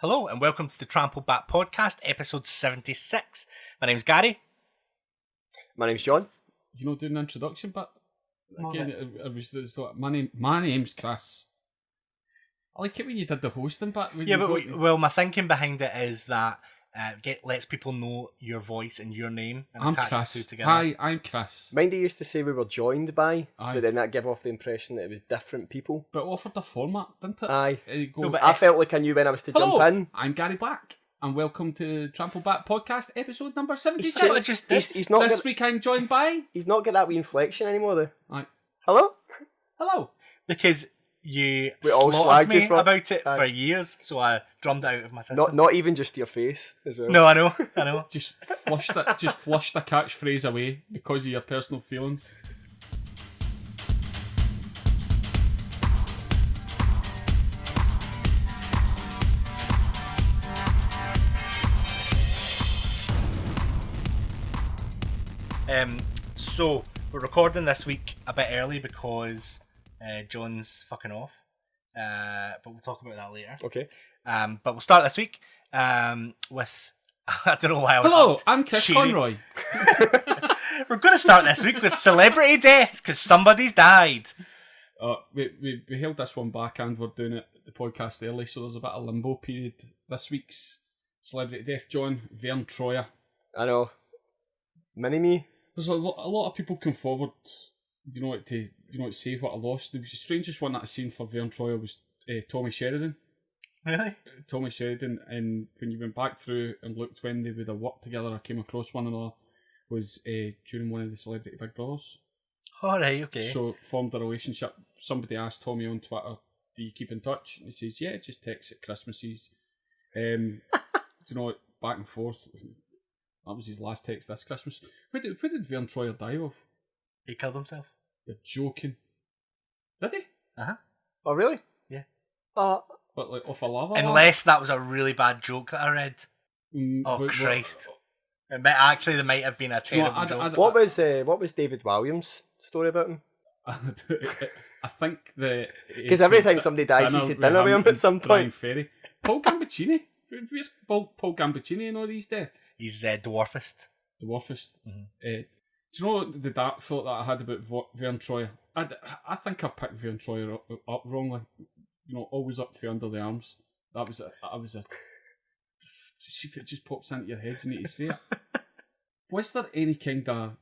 Hello and welcome to the Trampled Back Podcast, episode 76. My name's Gary. My name's John. You know, doing an introduction, but again, my name's Chris. I like it when you did the hosting bit. Well, my thinking behind it is that lets people know your voice and your name and I'm attach Chris. the two together. Hi, I'm Chris. Mindy used to say we were joined by, Aye. but then that gave off the impression that it was different people. But it offered a format, didn't it? Aye. You go, No, but I felt like I knew when I was to hello, jump in. I'm Gary Black, and welcome to Trampled Back Podcast, episode number Is that 76. what just did? He's not This got, week I'm joined by... he's not got that wee inflection anymore though. Aye. Hello? Hello. Because you We all slaughtered slagged you me for- about it Aye. for years, so I drummed it out of my system. Not even just your face as well. No, I know. Just flushed the catchphrase away because of your personal feelings. So we're recording this week a bit early because John's fucking off. But we'll talk about that later. Okay. But we'll start this week with I don't know why I was Hello, I'm Chris cheery. Conroy. We're going to start this week with celebrity deaths because somebody's died. We held this one back and we're doing it the podcast early, so there's a bit of limbo period. This week's celebrity death, John, Vern Troyer. I know. Mini-me? There's a lot of people come forward, to say what I lost. The strangest one that I seen for Vern Troyer was Tommy Sheridan. Really? Tommy Sheridan, and when you went back through and looked when they would have worked together or came across one another, was during one of the Celebrity Big Brothers. Alright, okay. So formed a relationship. Somebody asked Tommy on Twitter, "Do you keep in touch?" And he says, "Yeah, just text at Christmases." Back and forth. That was his last text this Christmas. Where did Vern Troyer die of? He killed himself. You're joking. Did he? Uh-huh. Oh, really? Yeah. Oh, But like off a lava? Unless that was a really bad joke that I read. Oh, Christ. There might have been a Do you know terrible what, joke. what was David Williams' story about him? I think the... Because every time somebody dies, he's at dinner with him at some Brian point. Ferry. Paul Gambaccini. Where's Paul Gambaccini in all these deaths? He's dwarfist. Dwarfist. Mhm. Do you know the dark thought that I had about Vern Troyer? I think I've picked Vern Troyer up wrongly. Always up for under the arms. That was a. See if it just pops into your head, you need to say it. Was there any kind of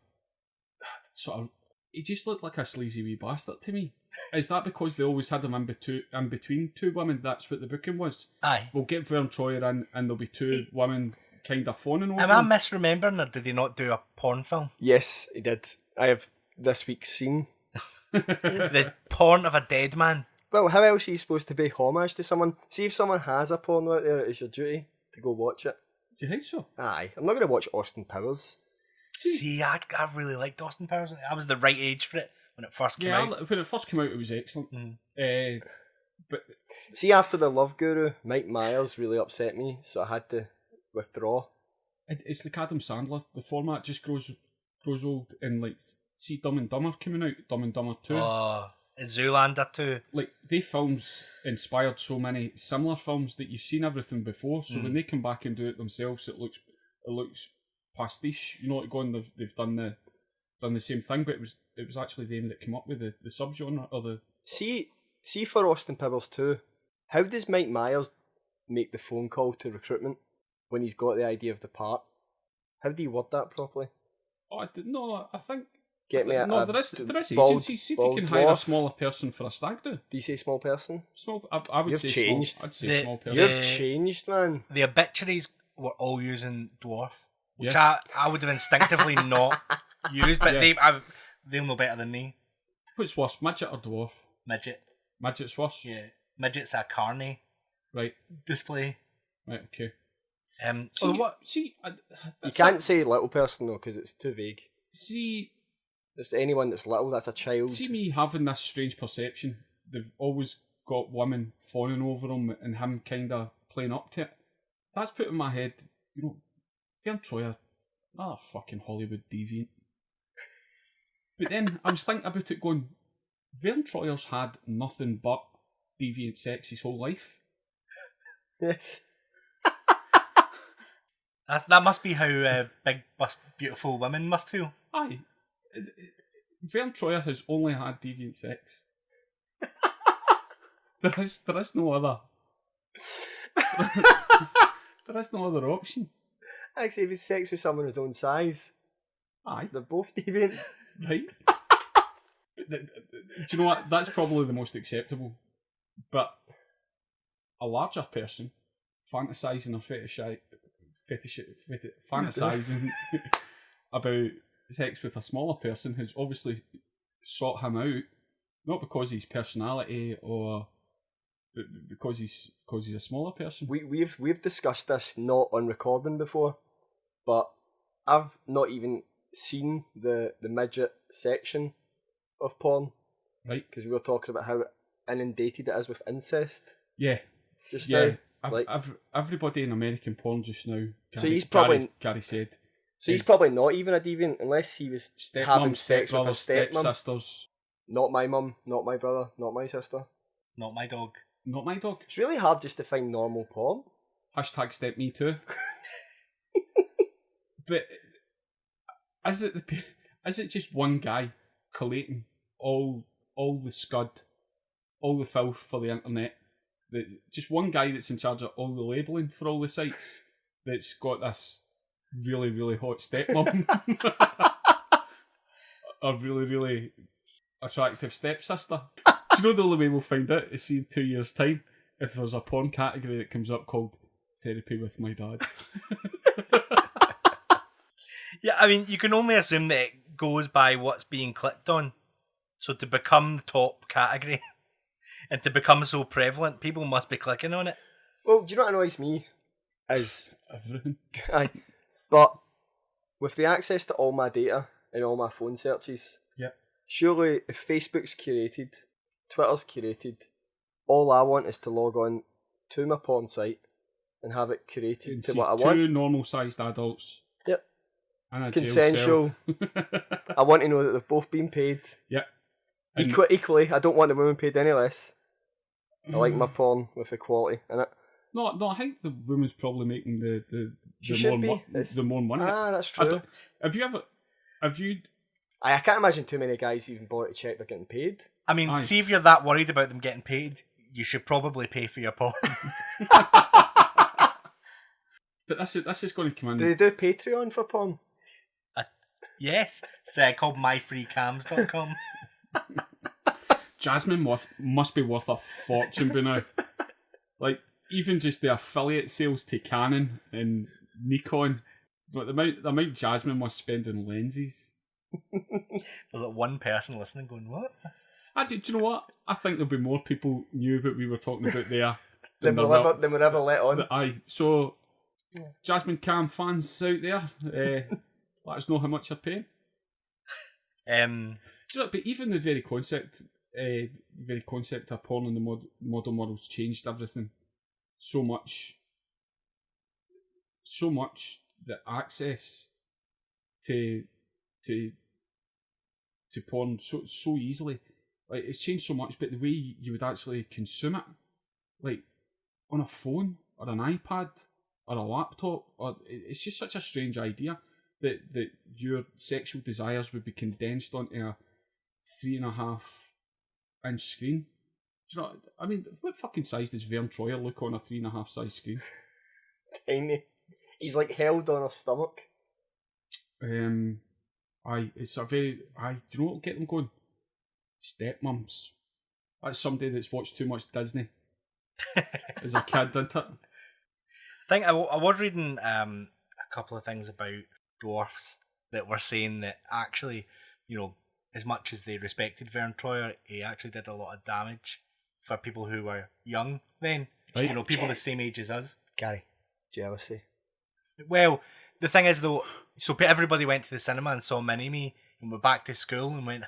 sort of? He just looked like a sleazy wee bastard to me. Is that because they always had him in between two women? That's what the booking was. Aye. We'll get Vern Troyer in, and there'll be two women kind of fawning over Am I him. misremembering, or did he not do a porn film? Yes, he did. I have this week's scene. The porn of a dead man. Well, how else are you supposed to pay homage to someone? See if someone has a porno out there, it's your duty to go watch it. Do you think so? Aye, I'm not going to watch Austin Powers. See, I really liked Austin Powers. I was the right age for it when it first came out. When it first came out, it was excellent. But See, after The Love Guru, Mike Myers really upset me, so I had to withdraw. it's like Adam Sandler. The format just grows old, and like see Dumb and Dumber coming out, Dumb and Dumber 2. Oh, and Zoolander too. Like they films inspired so many similar films that you've seen everything before. So when they come back and do it themselves, it looks pastiche. Like going, they've done the same thing, but it was actually them that came up with the subgenre or the. See for Austin Powers 2, how does Mike Myers make the phone call to recruitment when he's got the idea of the part? How do you word that properly? Oh, I didn't know. I think. Get me No, a there is bald- agencies. See if you bald can hire a dwarf. smaller person for a stag do. Do you say small person? Small. I would You've say changed. small. I'd say small person. You've changed, man. The obituaries were all using dwarf, which I would have instinctively not used, but they'll know better than me. What's worse, midget or dwarf? Midget. Midget's worse. Yeah. Midget's a carny Right. display. Right. Okay. So what? See, You can't say little person though, because it's too vague. See, It's anyone that's little, that's a child. see me having this strange perception. They've always got women fawning over him and him kind of playing up to it. That's put in my head, Vern Troyer, another fucking Hollywood deviant. But then I was thinking about it going, Vern Troyer's had nothing but deviant sex his whole life. Yes. That must be how big, beautiful women must feel. Aye. Vern Troyer has only had deviant sex. There is no other. There is no other option. Actually, if it's sex with someone his own size, Aye. they're both deviant. Right. Do you know what? That's probably the most acceptable. But a larger person fantasising fantasising about sex with a smaller person has obviously sought him out, not because of his personality or because he's a smaller person. We've discussed this not on recording before, but I've not even seen the midget section of porn. Right. Because we were talking about how inundated it is with incest. Yeah. Just yeah. now. Everybody in American porn just now. So he's probably Gary said. So he's probably not even a deviant unless he was having sex with a stepmom. Stepsisters. Not my mum, not my brother, not my sister. Not my dog. Not my dog. It's really hard just to find normal porn. Hashtag step me too. But is it just one guy collating all the scud, all the filth for the internet? Just one guy that's in charge of all the labelling for all the sites that's got this really, really hot stepmom. A really, really attractive stepsister. Do you know the only way we'll find out is see in 2 years' time if there's a porn category that comes up called Therapy with My Dad. Yeah, I mean, you can only assume that it goes by what's being clicked on. So to become the top category and to become so prevalent, people must be clicking on it. Well, do you know what annoys me? Is everything. Aye. But with the access to all my data and all my phone searches, yep. Surely if Facebook's curated, Twitter's curated, all I want is to log on to my porn site and have it curated to what I want. Two normal-sized adults. Yep. And a consensual. I want to know that they've both been paid. Yep. Equally, I don't want the women paid any less. I like my porn with equality in it. No, I think the woman's probably making the more money. Ah, that's true. Have you? I can't imagine too many guys even bother to check they're getting paid. I mean, see if you're that worried about them getting paid, you should probably pay for your porn. But that's just going to come in. Do they do Patreon for porn? Yes, it's called myfreecams.com. Jasmine must be worth a fortune by now. Like, even just the affiliate sales to Canon and Nikon, but the amount Jasmine must spend on lenses. There's like one person listening going, what? Do you know what? I think there'll be more people knew what we were talking about there than we'll ever let on. Aye, so Jasmine Cam fans out there, let us know how much you're paying. Do you know, but even the very concept of porn in the modern world's changed everything so much. The access to porn so easily, like it's changed so much. But the way you would actually consume it, like on a phone or an iPad or a laptop, it's just such a strange idea that your sexual desires would be condensed onto a 3.5-inch screen. Do you know, I mean, what fucking size does Vern Troyer look on a 3.5 size screen? Tiny. He's like held on her stomach. It's a very. Do you know what will get them going? Stepmoms. That's somebody that's watched too much Disney as a kid, isn't it? I think I was reading a couple of things about dwarfs that were saying that actually, you know, as much as they respected Vern Troyer, he actually did a lot of damage for people who were young then. Right. You know, people the same age as us. Gary, jealousy. Well, the thing is though, so everybody went to the cinema and saw Mini-Me and went back to school and went,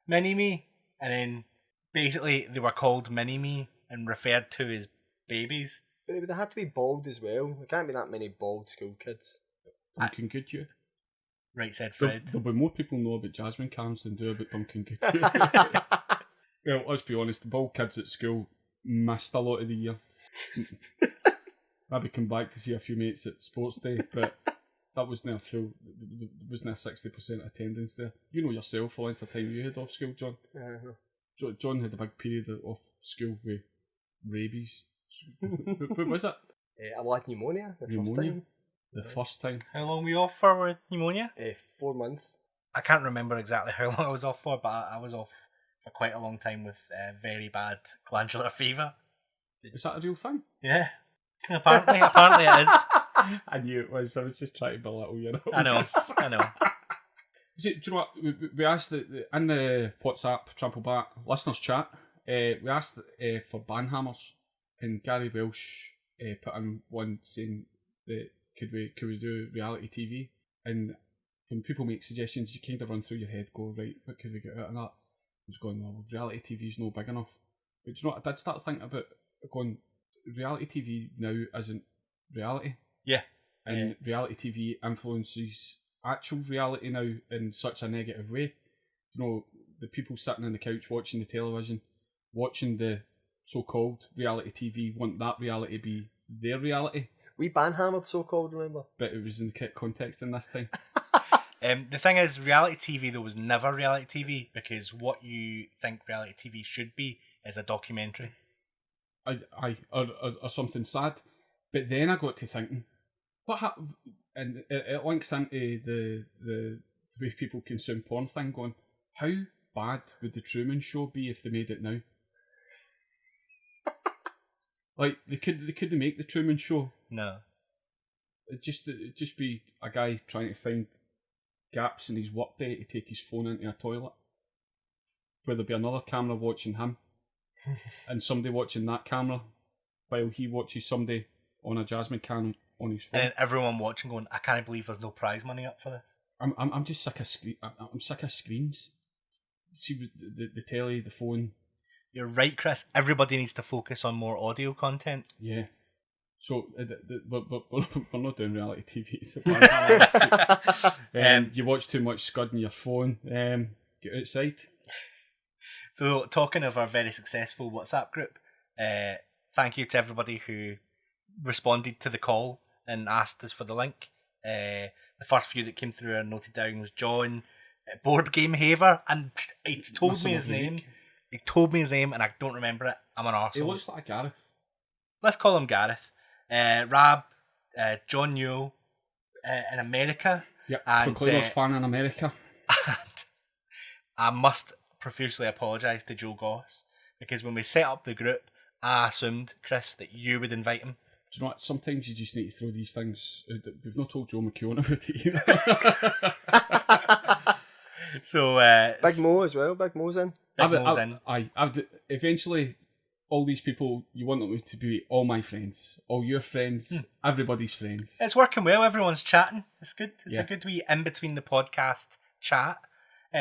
Mini-Me. And then basically they were called Mini-Me and referred to as babies. But they would have had to be bald as well. There can't be that many bald school kids. Duncan Goodyear. Right, said Fred. There'll be more people know about Jasmine Cams than do about Duncan Goodyear. Well, let's be honest, the bald kids at school missed a lot of the year. maybe come back to see a few mates at sports day, but that wasn't a full, there wasn't a 60% attendance there. You know yourself, the length of time you had off school, John. John had a big period off school with rabies. What was it? I had pneumonia. The first time. How long were you off for with pneumonia? 4 months. I can't remember exactly how long I was off for, but I was off for quite a long time with very bad glandular fever. Is that a real thing? Yeah. Apparently it is. I knew it was. I was just trying to belittle you. I know. Do you know what? We asked in the WhatsApp Trample Back listeners chat, we asked for banhammers, and Gary Welsh put in one saying that could we do reality TV? And when people make suggestions, you kind of run through your head, go, right, what could we get out of that? I was going, well, reality TV's no big enough. But you know what? I did start thinking about going, reality TV now isn't reality. Yeah. And reality TV influences actual reality now in such a negative way. You know, the people sitting on the couch watching the television, watching the so-called reality TV, want that reality to be their reality. We banhammered so-called, remember? But it was in the correct context in this time. The thing is, reality TV though was never reality TV, because what you think reality TV should be is a documentary. Or something sad. But then I got to thinking, what happened? And it links into the way people consume porn thing, going, how bad would the Truman Show be if they made it now? Like, they couldn't make the Truman Show. No. It'd just be a guy trying to find gaps in his workday to take his phone into a toilet, where there'd be another camera watching him, and somebody watching that camera while he watches somebody on a Jasmine can on his phone. And everyone watching going, I can't believe there's no prize money up for this. I'm just sick of I'm sick of screens. See the telly, the phone. You're right, Chris. Everybody needs to focus on more audio content. Yeah. So we're not doing reality TV. It's a bad you watch too much Scud on your phone. Get outside. So, talking of our very successful WhatsApp group, thank you to everybody who responded to the call and asked us for the link. The first few that came through and noted down was John, Board Game Haver, and he told me his name. He told me his name and I don't remember it. I'm an arsehole. He looks like Gareth. Let's call him Gareth. Rab, John Newell in America. Yep, and Proclaimers fan in America. And I must profusely apologise to Joe Goss, because when we set up the group, I assumed, Chris, that you would invite him. Do you know what? Sometimes you just need to throw these things. We've not told Joe McKeown about it either. So Big Mo as well. Big Mo's in. Eventually, all these people, you want them to be all my friends, all your friends, everybody's friends. It's working well. Everyone's chatting. It's good. It's Yeah. a good wee in between the podcast chat.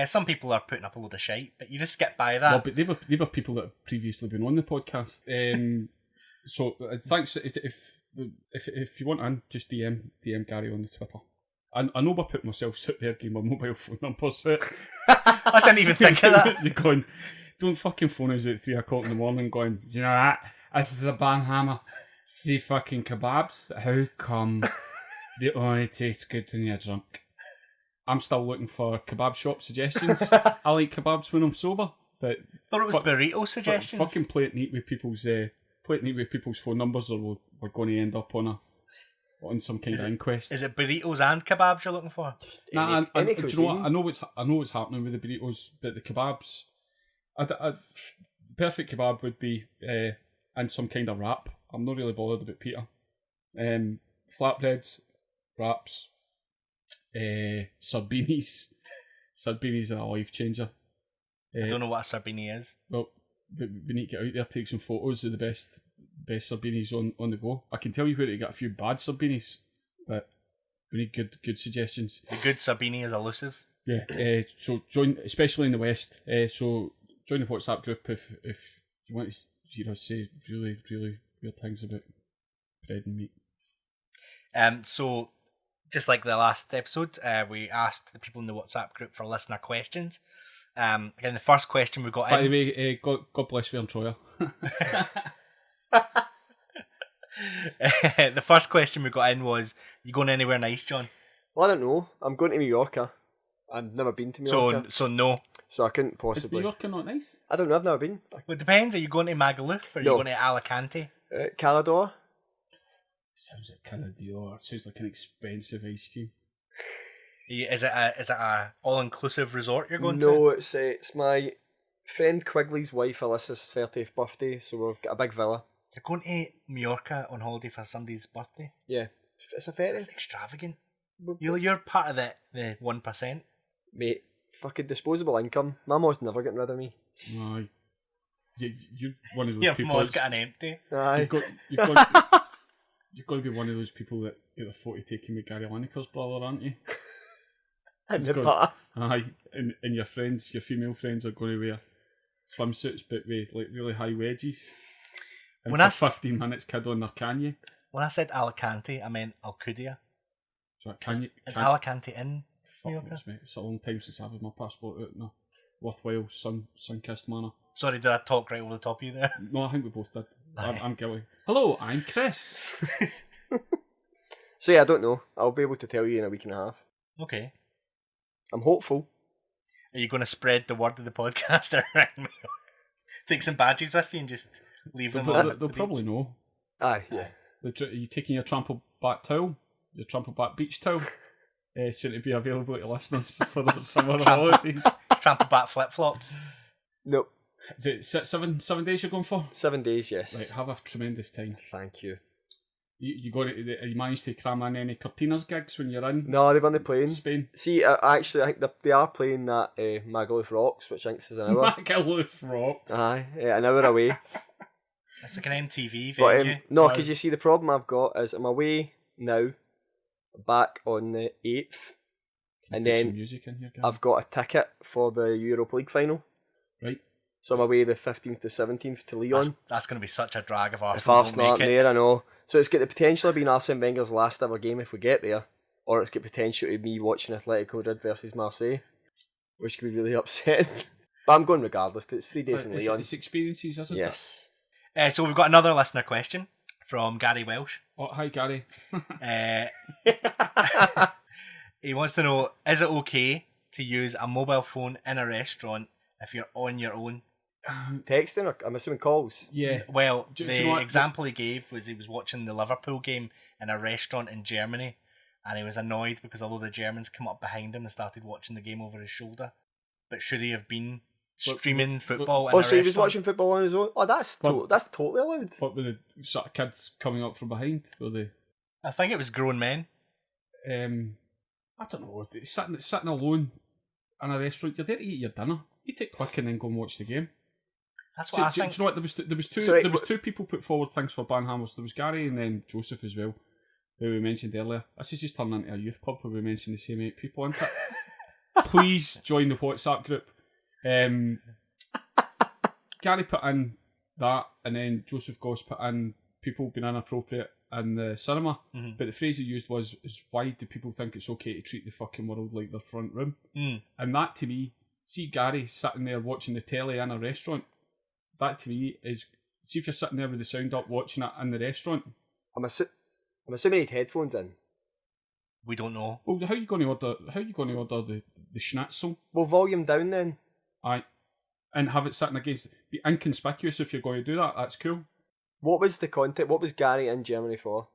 Some people are putting up a load of shite, but you just skip by that. Well, but they were people that have previously been on the podcast. So thanks. If you want in, just DM Gary on the Twitter. I know I put myself out there, getting my mobile phone numbers out. I didn't even think of that. You're going, don't fucking phone us at 3 o'clock in the morning going, do you know that? This is a banhammer. See fucking kebabs? How come they only taste good when you're drunk? I'm still looking for kebab shop suggestions. I like kebabs when I'm sober, but Thought it was burrito suggestions. Fucking play it neat with people's phone numbers, or we're going to end up on some kind of inquest. Is it burritos and kebabs you're looking for? Nah, any do you know what? I know what's happening with the burritos, but the kebabs, the perfect kebab would be in some kind of wrap. I'm not really bothered about pita. Flatbreads, wraps, sardinis. Sardinis are a life changer. I don't know what a sardini is. Well, we need to get out there, take some photos of the best sardinis on the go. I can tell you where to get a few bad sardinis, but we need good suggestions. The good sardini is elusive. Yeah. So join, especially in the West. So join the WhatsApp group if you want to say really really weird things about bread and meat. So just like the last episode, we asked the people in the WhatsApp group for listener questions. Again, the first question we got By the way, God bless Vern Troyer. The first question we got in was, you going anywhere nice, John? Well, I don't know. I'm going to Mallorca. I've never been to Mallorca. So no. So I couldn't Is possibly. Mallorca not nice? I don't know, I've never been. Well, it depends. Are you going to Magaluf or are you No. going to Alicante? Calador? Sounds like Canadior. It sounds like an expensive ice cream. Is it a all-inclusive resort you're going to? No, it's my friend Quigley's wife Alyssa's 30th birthday, so we've got a big villa. You're going to Mallorca on holiday for somebody's birthday? Yeah, it's a 30th. That's extravagant. You're part of the 1%. Mate, fucking disposable income. My mom's never getting rid of me. Aye. You're one of those Your people. mom's got an empty. Aye. You've got to be one of those people that get the photo taken with Gary Lineker's brother, aren't you? In the got- butter. Aye, and your friends, your female friends, are going to wear swimsuits but with like really high wedges. And When for 15 minutes, kid on their Kanye. When I said Alicante, I meant Alcudia. So that Kanye. Is Alicante in Fuck Mallorca? knows, mate. It's a long time since I've had my passport out in a worthwhile, sun-kissed manner. Sorry, did I talk right over the top of you there? No, I think we both did. Aye. I'm guilty. Hello, I'm Chris. So yeah, I don't know. I'll be able to tell you in a week and a half. Okay. I'm hopeful. Are you going to spread the word of the podcast around? Take some badges with you and just leave them on They'll probably know. Aye, yeah. Are you taking your trample back towel? Your trample back beach towel? Soon to be available to listeners for the summer holidays. Trample back flip-flops. Nope. Is it 7 days you're going for? 7 days, yes. Right, have a tremendous time. Thank you. You managed to cram in any Cortinas gigs when you're in No, they've on the plane. Spain? See, I think they are playing that Magaluf Rocks, which I think is an hour. Magaluf Rocks. Aye, yeah, an hour away. It's like an MTV But venue. no, because you see, the problem I've got is I'm away now, back on the 8th, and Put some then music in here, Gary. I've got a ticket for the Europa League final. Right. So I'm away the 15th to 17th to Lyon. That's going to be such a drag if Arsenal If don't Arsenal aren't make it. there, I know. So it's got the potential of being Arsene Wenger's last ever game if we get there, or it's got potential to me watching Atletico Madrid versus Marseille, which could be really upsetting. But I'm going regardless because it's 3 days in Lyon. It's experiences, isn't it? Yes. So we've got another listener question from Gary Welsh. Oh, hi, Gary. He wants to know, is it okay to use a mobile phone in a restaurant if you're on your own? Texting, or I'm assuming calls. Yeah. Well, Do the you know what? example he gave was he was watching the Liverpool game in a restaurant in Germany, and he was annoyed because all of the Germans come up behind him and started watching the game over his shoulder. But should he have been streaming football in a Oh, so restaurant? he was watching football on his own? Oh, that's totally allowed. What were the sort of kids coming up from behind? Were they? I think it was grown men. I don't know. Sitting alone in a restaurant, you're there to eat your dinner. Eat it quick and then go and watch the game. That's what I Do you think. know what? There was two. So, There was two people put forward things for Banhammers. There was Gary and then Joseph as well, who we mentioned earlier. This is just turning into a youth club where we mentioned the same 8 people, isn't it? Please join the WhatsApp group. Gary put in that, and then Joseph Goss put in people being inappropriate in the cinema. Mhm. But the phrase he used was, why do people think it's okay to treat the fucking world like their front room? Mm. And that to me, see Gary sitting there watching the telly in a restaurant, that to me is, see if you're sitting there with the sound up watching it in the restaurant. I'm assuming he had headphones in. We don't know. Well, how are you going to order the schnitzel? Well, volume down then. Aye. And have it sitting against, be inconspicuous if you're going to do that, that's cool. What was the content? What was Gary in Germany for?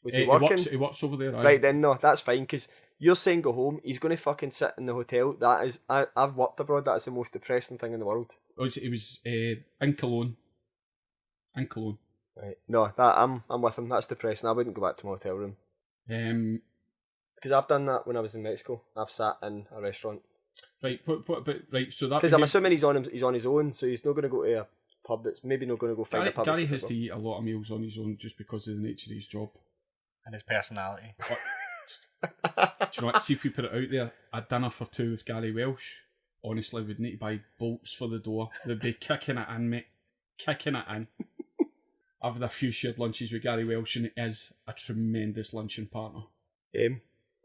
Was he working? He works over there, aye. Right then, no, that's fine, because you're saying go home, he's going to fucking sit in the hotel. That is, I've worked abroad, that is the most depressing thing in the world. It was in Cologne. In Cologne. Right. No, I'm with him, that's depressing. I wouldn't go back to my hotel room. Because I've done that when I was in Mexico. I've sat in a restaurant. Right, but right, so that. Because I'm assuming he's on his own, so he's not going to go to a pub. It's maybe not going to go find a pub. Gary has to eat a lot of meals on his own just because of the nature of his job. And his personality. Do you know what? See if we put it out there, a dinner for 2 with Gary Welsh. Honestly, we'd need to buy bolts for the door. They'd be kicking it in, mate. Kicking it in. I've had a few shared lunches with Gary Welsh, and it is a tremendous luncheon partner.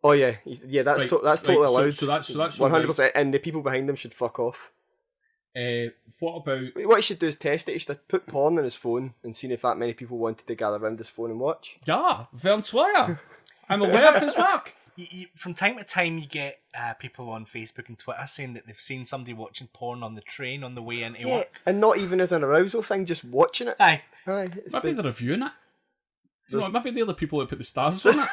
Oh yeah, that's Right, that's totally allowed. So that's 100%, and the people behind him should fuck off. What about... What he should do is test it. He should put porn on his phone and see if that many people wanted to gather around his phone and watch. Yeah, Vern Troyer. I'm aware of his work. From time to time, you get people on Facebook and Twitter saying that they've seen somebody watching porn on the train on the way into work. And not even as an arousal thing, just watching it. Aye. Maybe they're reviewing it. You know, maybe they're the people that put the stars on it.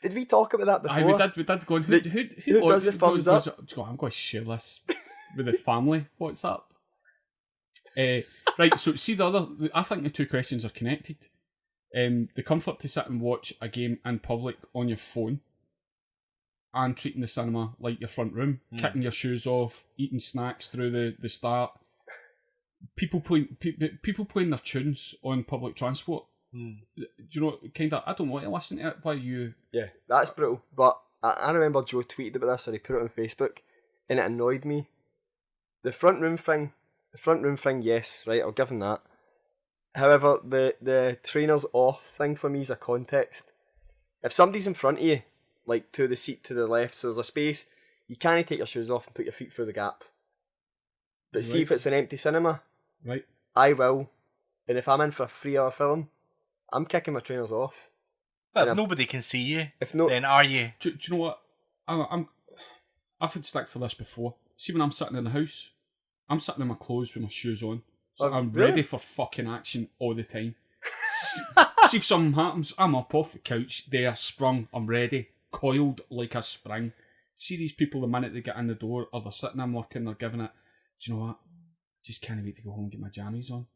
Did we talk about that before? Aye, we did. Going, who does the thumbs up? I'm going to share this with the family. What's up? Right, so see the other... I think the two questions are connected. The comfort to sit and watch a game in public on your phone and treating the cinema like your front room, kicking your shoes off, eating snacks through the start. People playing their tunes on public transport. Do you know, kind of, I don't want to listen to it while you... Yeah, that's brutal. But I remember Joe tweeted about this, or he put it on Facebook, and it annoyed me. The front room thing, yes, right, I'll give him that. However, the trainers off thing for me is a context. If somebody's in front of you, like to the seat to the left, so there's a space, you can't take your shoes off and put your feet through the gap. But see if it's an empty cinema, right? I will. And if I'm in for a 3-hour film, I'm kicking my trainers off. But if nobody can see you, then are you? Do you know what? I've had stick for this before. See, when I'm sitting in the house, I'm sitting in my clothes with my shoes on. So I'm ready for fucking action all the time. See if something happens, I'm up off the couch, there, sprung, I'm ready, coiled like a spring. See these people the minute they get in the door, or they're sitting in working, they're giving it, do you know what? Just can't wait to go home and get my jammies on.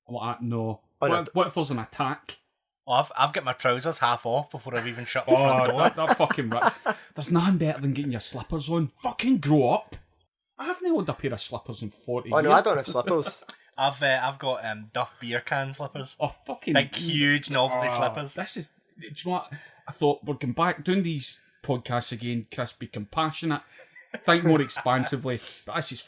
I'm like, no. What if there's an attack? Oh, I've got my trousers half off before I've even shut the front door. That fucking there's nothing better than getting your slippers on. Fucking grow up. I haven't owned a pair of slippers in 40 years. Oh no, I don't have slippers. I've got Duff beer can slippers. Oh, fucking big, huge novelty slippers. This is, do you know what? I thought we're going back doing these podcasts again. Chris, be compassionate, think more expansively. But this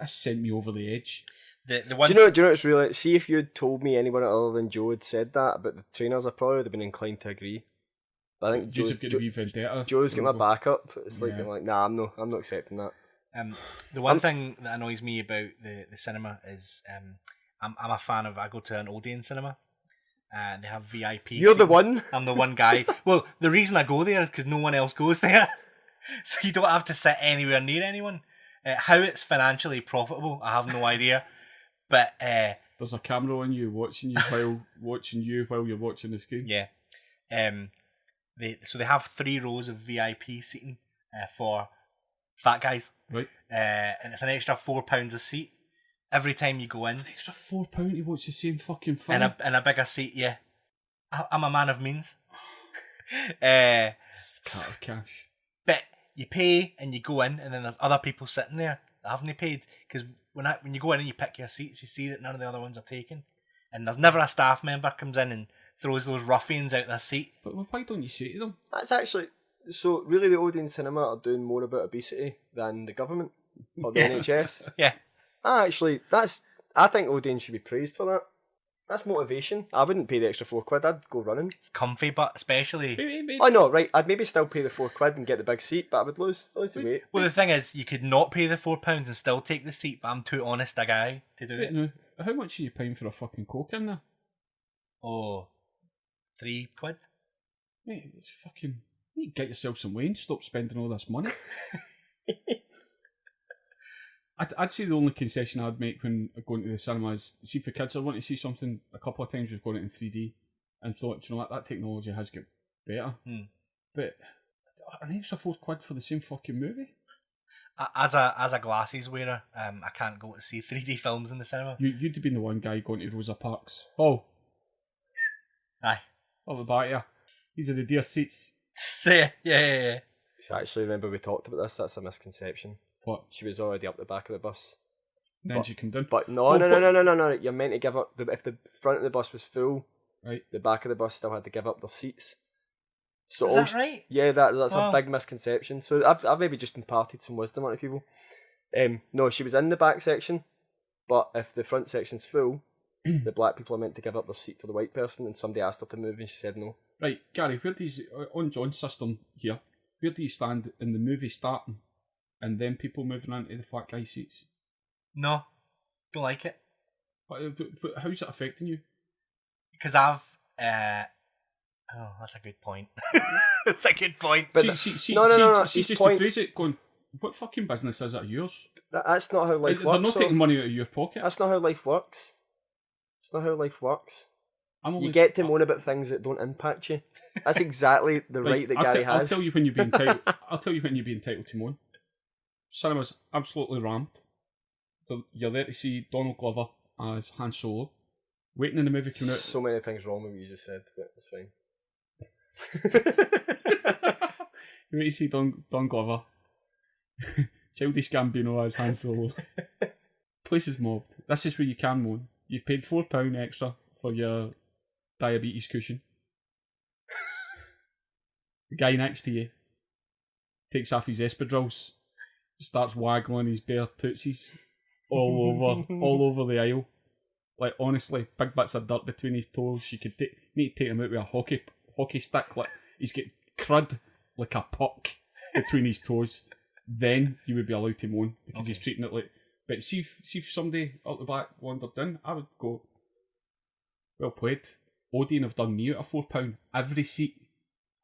sent me over the edge. The one. Do you know it's really? See, if you'd told me anyone other than Joe had said that about the trainers, I probably would have been inclined to agree. But I think Joe's got my back up. It's like, I'm like, nah, I'm not accepting that. The one thing that annoys me about the cinema is I'm a fan of, I go to an Odeon cinema and they have VIP. You're the one? I'm the one guy. Well, the reason I go there is because no one else goes there. So you don't have to sit anywhere near anyone. How it's financially profitable, I have no idea. But there's a camera on you watching you while you're watching the screen. Yeah. They have 3 rows of VIP seating for fat guys. Right. And it's an extra £4 a seat every time you go in. An extra £4 to watch the same fucking film. And a bigger seat, yeah. I'm a man of means. Cat of cash. But you pay and you go in, and then there's other people sitting there that haven't paid. Because when you go in and you pick your seats, you see that none of the other ones are taken. And there's never a staff member comes in and throws those ruffians out their seat. But why don't you say to them? That's actually... So, really, the Odeon Cinema are doing more about obesity than the government or the NHS? Yeah. Actually, I think Odeon should be praised for that. That's motivation. I wouldn't pay the extra £4. I'd go running. It's comfy, but especially... Oh, no, right. I'd maybe still pay the £4 and get the big seat, but I would lose the weight. Well, the thing is, you could not pay the £4 and still take the seat, but I'm too honest a guy to do it. No. How much are you paying for a fucking Coke in there? Oh, £3. Mate, it's fucking... You get yourself some weight and stop spending all this money. I'd say the only concession I'd make when going to the cinema is, see, for kids, I want to see something. A couple of times we've gone it in 3D and thought, you know what, that technology has got better. But an extra £4 for the same fucking movie? As a glasses wearer, I can't go to see 3D films in the cinema. You'd have been the one guy going to Rosa Parks. Oh. Aye. What about you? These are the dear seats. Yeah. So actually, remember we talked about this. That's a misconception. What? She was already up the back of the bus. Then she came down. But no. You're meant to give up. If the front of the bus was full, right, the back of the bus still had to give up their seats. So is that right? Yeah, that's a big misconception. So I've maybe just imparted some wisdom on people. No, she was in the back section, but if the front section's full, the black people are meant to give up their seat for the white person, and somebody asked her to move, and she said no. Right, Gary, where do you, on John's system here, where do you stand in the movie starting? and then people moving into the fat guy seats? No, don't like it. But how's it affecting you? Because I've. Oh, that's a good point. That's a good point. But No. His Just point- to phrase it, going, what fucking business is it of yours? That's not how life They're works. not though. taking money out of your pocket. That's not how life works. It's not how life works. I'm only, You get to moan about things that don't impact you. That's exactly the right that Gary I'll has. tell you when you'd be entitled. I'll tell you when you'd be entitled to moan. Cinema's absolutely rammed. You're there to see Donald Glover as Han Solo, waiting in the movie coming out. So many things wrong with what you just said, but it's fine. You wait to see Don Glover, Childish Gambino as Han Solo. Place is mobbed. This is where you can moan. You've paid £4 extra for your diabetes cushion. The guy next to you takes off his espadrilles, starts waggling his bare tootsies all over the aisle. Like, honestly, big bits of dirt between his toes. You could need to take him out with a hockey stick. Like, he's got crud like a puck between his toes. Then you would be allowed to moan because he's treating it like. But see if somebody out the back wandered in, I would go, well played. Odeon have done me out of £4. Every seat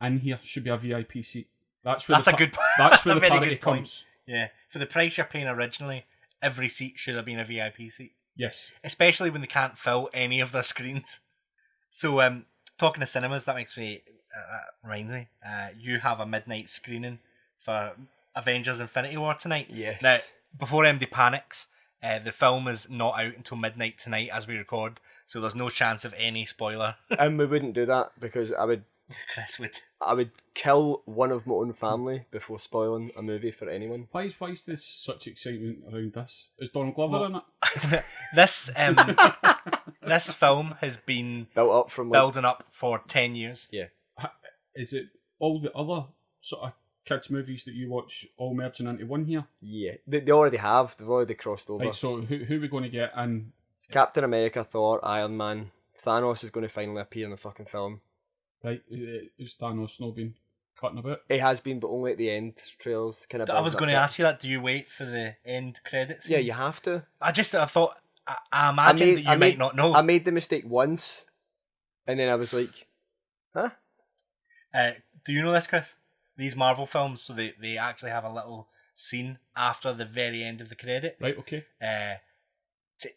in here should be a VIP seat. That's a good point. That's where the parity comes. Yeah, for the price you're paying originally, every seat should have been a VIP seat. Yes. Especially when they can't fill any of their screens. So, talking to cinemas, that reminds me. You have a midnight screening for Avengers Infinity War tonight. Yes. Now, before MD panics, the film is not out until midnight tonight as we record, so there's no chance of any spoiler. And we wouldn't do that because Chris would. I would kill one of my own family before spoiling a movie for anyone. Why is there such excitement around this? Is Donald Glover in it? This film has been Built up from building up for 10 years. Yeah. Is it all the other sort of kids' movies that you watch all merging into one here? Yeah. They already have. They've already crossed over. Right, so who are we going to get in? Captain America, Thor, Iron Man. Thanos is going to finally appear in the fucking film. Right, is Thanos not been cutting about? It has been, but only at the end. Trails kind of. I was going to ask you that. Do you wait for the end credits? Yeah, you have to. I thought. I imagined that you might not know. I made the mistake once, and then I was like, huh? Do you know this, Chris? These Marvel films, so they actually have a little scene after the very end of the credit. Right, okay.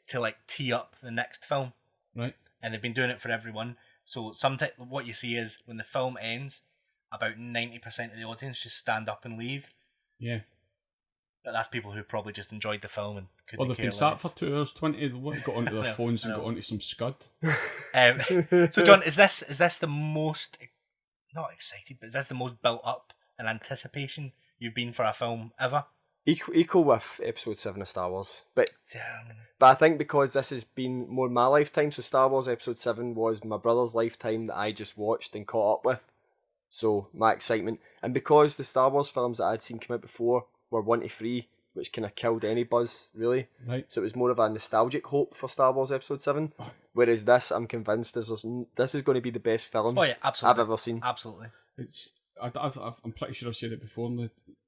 To like tee up the next film. Right. And they've been doing it for everyone. So sometimes what you see is when the film ends, about 90% of the audience just stand up and leave. Yeah. But that's people who probably just enjoyed the film and couldn't Well, they've care been sat less. for 2 hours 20. They got onto their phones and got onto some scud. So John, is this the most, not excited, but is this the most built up and anticipation you've been for a film ever? Equal with Episode 7 of Star Wars. But I think because this has been more my lifetime, so Star Wars Episode 7 was my brother's lifetime that I just watched and caught up with. So, my excitement. And because the Star Wars films that I'd seen come out before were 1 to 3, which kind of killed any buzz, really. Right. So it was more of a nostalgic hope for Star Wars Episode 7. Whereas this, I'm convinced this is going to be the best film I've ever seen. Absolutely. I'm pretty sure I've said it before.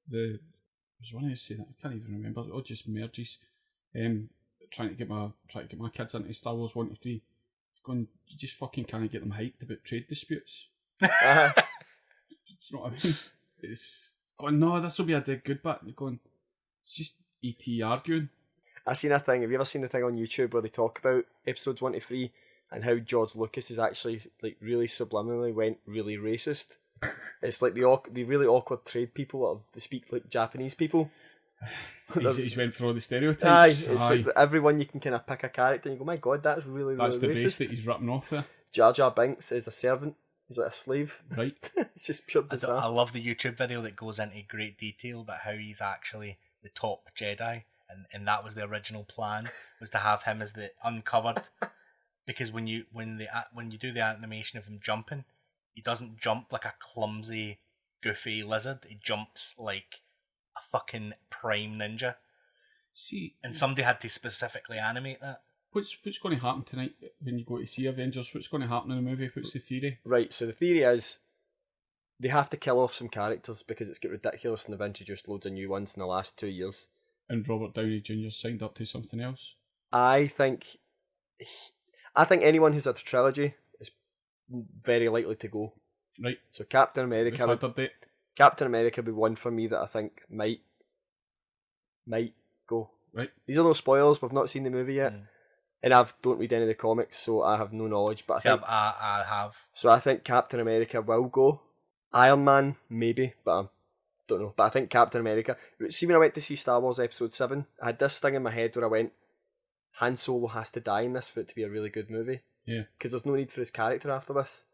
The I was wanting to say that, I can't even remember. It all just merges. Trying to get my kids into Star Wars 1 to 3. Going, you just fucking can't get them hyped about trade disputes. Do you know what I mean? It's going, no, this will be a dead good bit. You're going, it's just ET arguing. I seen a thing. Have you ever seen the thing on YouTube where they talk about episodes 1 to 3 and how George Lucas is actually like really subliminally went really racist? It's like the really awkward trade people that speak like Japanese people. He's went for all the stereotypes. It's like everyone you can kind of pick a character and you go, my god, that's really that's the racist. base that he's ripping off there. Jar Jar Binks is a servant. He's like a slave. Right. It's just pure bizarre. I love the YouTube video that goes into great detail about how he's actually the top Jedi, and that was the original plan, was to have him as the uncovered, because when you do the animation of him jumping, he doesn't jump like a clumsy, goofy lizard. He jumps like a fucking prime ninja. See, and somebody had to specifically animate that. What's going to happen tonight when you go to see Avengers? What's going to happen in the movie? What's the theory? Right, so the theory is they have to kill off some characters because it's get ridiculous and they've introduced loads of new ones in the last 2 years. And Robert Downey Jr. signed up to something else. I think anyone who's had a trilogy is very likely to go. Right. So Captain America would be one for me that I think might go. Right. These are no spoilers. We've not seen the movie yet, and I don't read any of the comics, so I have no knowledge. But I have. So I think Captain America will go. Iron Man maybe, but I don't know. But I think Captain America. See, when I went to see Star Wars Episode 7, I had this thing in my head where I went, Han Solo has to die in this for it to be a really good movie. Yeah. Because there's no need for his character after this.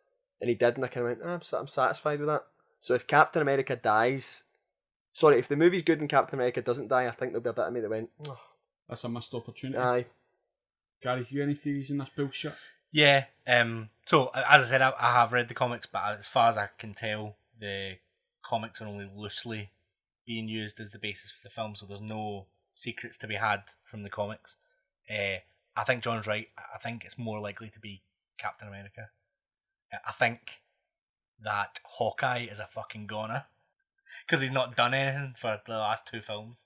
And he did, and I kind of went, I'm satisfied with that. So if Captain America dies... Sorry, if the movie's good and Captain America doesn't die, I think there'll be a bit of me that went, oh. That's a missed opportunity. Aye. Gary, you any theories in this bullshit? Yeah, so as I said, I have read the comics, but as far as I can tell, the comics are only loosely being used as the basis for the film, so there's no secrets to be had from the comics. I think John's right. I think it's more likely to be Captain America. I think that Hawkeye is a fucking goner, because he's not done anything for the last 2 films.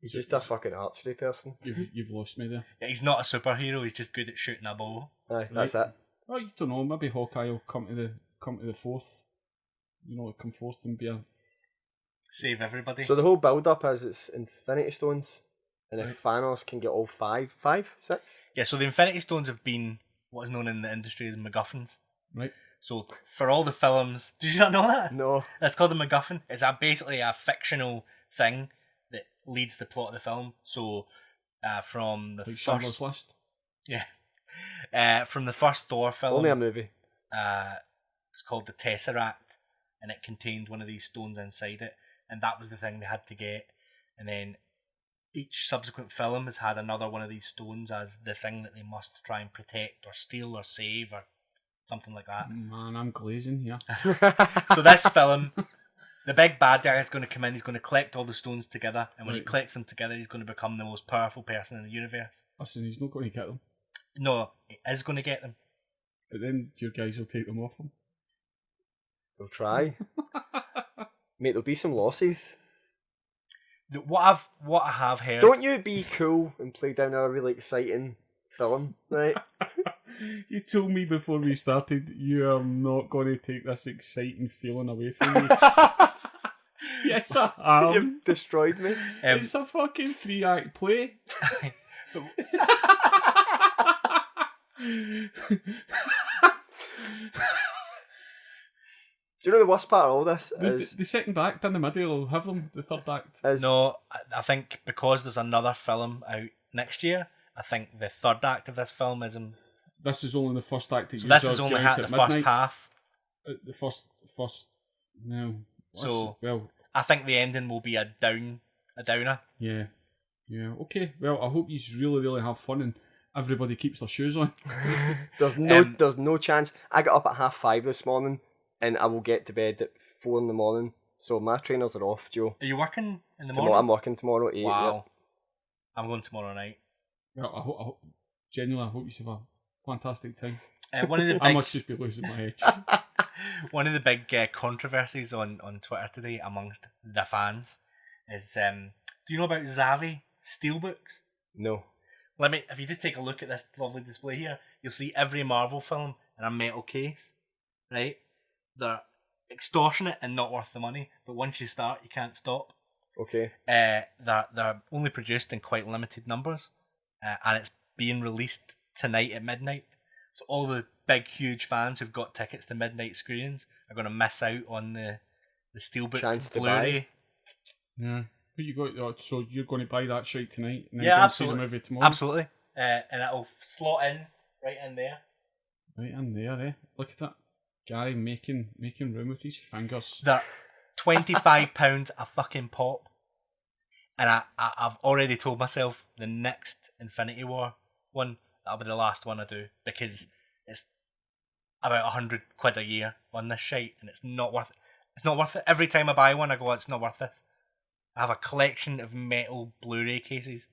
He's just a fucking archery person. You've lost me there. Yeah, he's not a superhero, he's just good at shooting a bow. Aye, that's it. Well, you don't know, maybe Hawkeye will come to the fourth. You know, come forth and be a... Save everybody. So the whole build-up is it's Infinity Stones, and if Thanos can get all 5, 6? Yeah, so the Infinity Stones have been what is known in the industry as MacGuffins. Right. So for all the films... Did you not know that? No. It's called a MacGuffin. It's basically a fictional thing that leads the plot of the film. So from the Like first... Schindler's List? Yeah. From the first Thor film... Only a movie. It's called the Tesseract, and it contained one of these stones inside it, and that was the thing they had to get. And then each subsequent film has had another one of these stones as the thing that they must try and protect or steal or save or something like that. Man, I'm glazing here. So this film, the big bad guy is going to come in, he's going to collect all the stones together, and when he collects them together, he's going to become the most powerful person in the universe. Listen, he's not going to get them. No, he is going to get them. But then your guys will take them off him. We'll try. Mate, there'll be some losses. What I have heard... Don't you be cool and play down a really exciting film, right? You told me before we started you are not going to take this exciting feeling away from me. Yes, I am. You've destroyed me. It's a fucking 3-act play. Do you know the worst part of all this? The second act in the middle will have them. The third act. No, I think because there's another film out next year, I think the third act of this film is... This is only the first act that so this is only the first half. The first... No. So, well, I think the ending will be a downer. Yeah. Okay. Well, I hope you really, really have fun and everybody keeps their shoes on. There's no chance. I got up at 5:30 this morning, and I will get to bed at 4 in the morning. So my trainers are off, Joe. Are you working in the morning? I'm working tomorrow at 8. Wow. Yeah. I'm going tomorrow night. Well, I hope genuinely, I hope you have a fantastic time. One of the big... I must just be losing my head. One of the big controversies on Twitter today amongst the fans is, do you know about Xavi Steelbooks? No. If you just take a look at this lovely display here, you'll see every Marvel film in a metal case, right? They're extortionate and not worth the money, but once you start, you can't stop. Okay. They're only produced in quite limited numbers, and it's being released tonight at midnight. So all the big, huge fans who've got tickets to midnight screenings are going to miss out on the Steelbook chance to Blu-ray. Buy. Yeah. But you got so you're going to buy that shit tonight and then yeah, go absolutely. see the movie tomorrow? Absolutely. And it'll slot in right in there. Right in there, eh? Look at that. Gary making room with his fingers. They're £25 a fucking pop. And I've already told myself the next Infinity War one, that'll be the last one I do, because it's about £100 a year on this shite, and it's not worth it. It's not worth it. Every time I buy one, I go, it's not worth this. I have a collection of metal Blu-ray cases.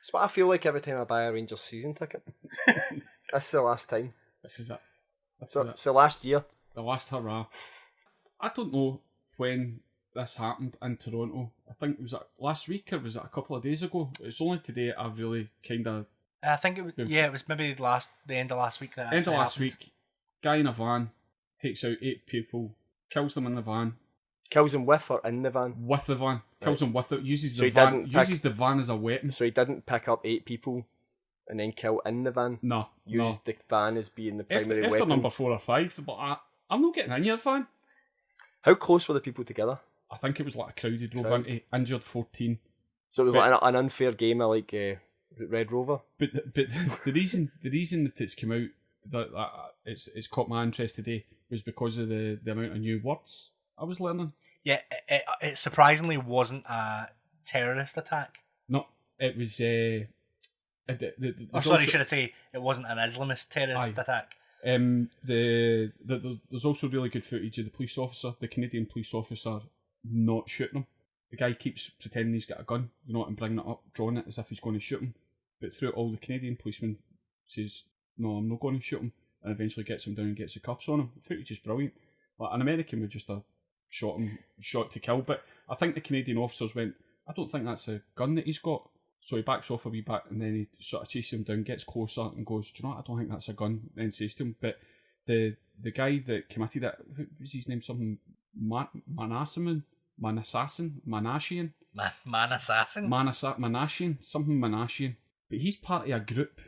It's what I feel like every time I buy a Rangers season ticket. This is the last time. This is it. So last year. The last hurrah. I don't know when this happened in Toronto. I think was it last week or was it a couple of days ago? It's only today I've really kind of. I think it was. Yeah, it was maybe the end of last week that. End of last happened. week, guy in a van takes out 8 people, kills them in the van. Kills them with or in the van? With the van, kills them with it. Uses So the he van. didn't Uses the van as a weapon. So he didn't pick up 8 people and then kill in the van? No, Used the van as being the primary if they're weapon? number 4 or 5, but I'm not getting in your van. How close were the people together? I think it was like a crowded drove into, injured 14. So it was like an unfair game of like Red Rover? But the reason that it's come out that it's caught my interest today was because of the amount of new words I was learning. Yeah, it surprisingly wasn't a terrorist attack. No, it was. Should I say it wasn't an Islamist terrorist attack? There's also really good footage of the police officer, the Canadian police officer, not shooting him. The guy keeps pretending he's got a gun, and bringing it up, drawing it as if he's going to shoot him. But through it all, the Canadian policeman says, "No, I'm not going to shoot him," and eventually gets him down and gets the cuffs on him. The footage is brilliant. Like an American would just have shot to kill, but I think the Canadian officers went, "I don't think that's a gun that he's got." So he backs off a wee bit and then he sort of chases him down, gets closer and goes, "Do you know what? I don't think that's a gun." And then says to him, but the guy that committed it, what was his name? Something Manashian? But he's part of a group